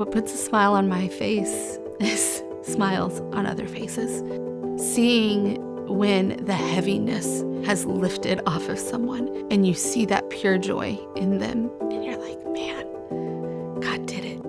What puts a smile on my face is smiles on other faces. Seeing when the heaviness has lifted off of someone and you see that pure joy in them and you're like, man, God did it.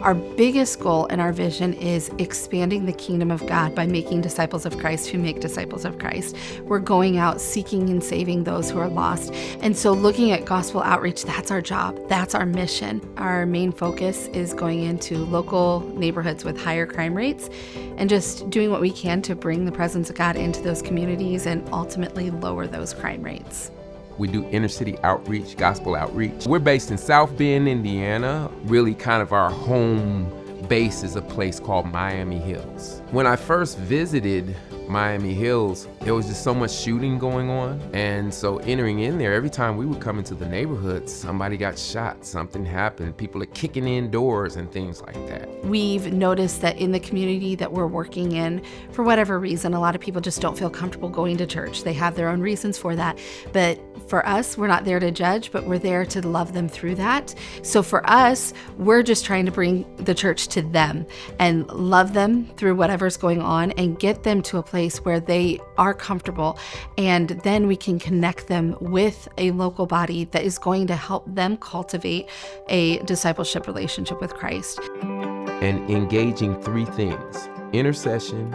Our biggest goal and our vision is expanding the kingdom of God by making disciples of Christ who make disciples of Christ. We're going out seeking and saving those who are lost. And so looking at gospel outreach, that's our job. That's our mission. Our main focus is going into local neighborhoods with higher crime rates and just doing what we can to bring the presence of God into those communities and ultimately lower those crime rates. We do inner city outreach, gospel outreach. We're based in South Bend, Indiana. Really kind of our home base is a place called Miami Hills. When I first visited Miami Hills, there was just so much shooting going on. And so entering in there, every time we would come into the neighborhood, somebody got shot, something happened. People are kicking in doors and things like that. We've noticed that in the community that we're working in, for whatever reason, a lot of people just don't feel comfortable going to church. They have their own reasons for that. But for us, we're not there to judge, but we're there to love them through that. So for us, we're just trying to bring the church to them and love them through whatever's going on and get them to a place where they are comfortable. And then we can connect them with a local body that is going to help them cultivate a discipleship relationship with Christ. And engaging three things: intercession,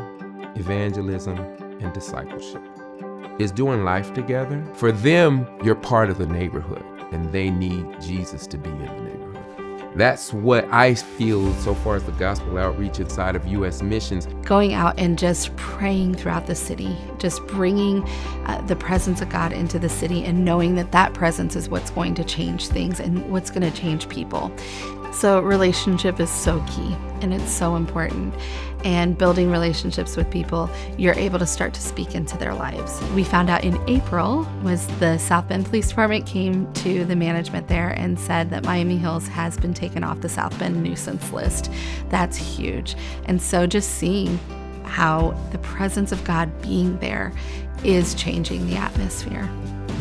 evangelism, and discipleship. Is doing life together. For them, you're part of the neighborhood and they need Jesus to be in the neighborhood. That's what I feel so far as the gospel outreach inside of U.S. Missions. Going out and just praying throughout the city, just bringing the presence of God into the city and knowing that that presence is what's going to change things and what's going to change people. So relationship is so key and it's so important. And building relationships with people, you're able to start to speak into their lives. We found out in April was the South Bend Police Department came to the management there and said that Miami Hills has been taken off the South Bend nuisance list. That's huge. And so just seeing how the presence of God being there is changing the atmosphere.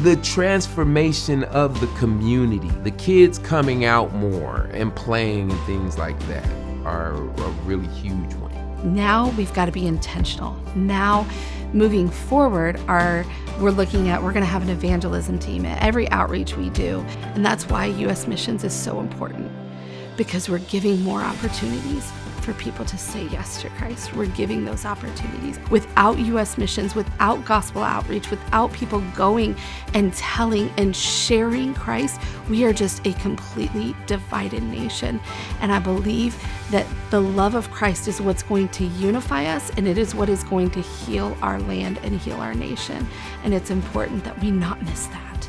The transformation of the community, the kids coming out more and playing and things like that are a really huge one. Now we've got to be intentional. Now moving forward, we're going to have an evangelism team at every outreach we do. And that's why U.S. Missions is so important, because we're giving more opportunities for people to say yes to Christ. We're giving those opportunities. Without U.S. Missions, without gospel outreach, without people going and telling and sharing Christ, we are just a completely divided nation. And I believe that the love of Christ is what's going to unify us, and it is what is going to heal our land and heal our nation. And it's important that we not miss that.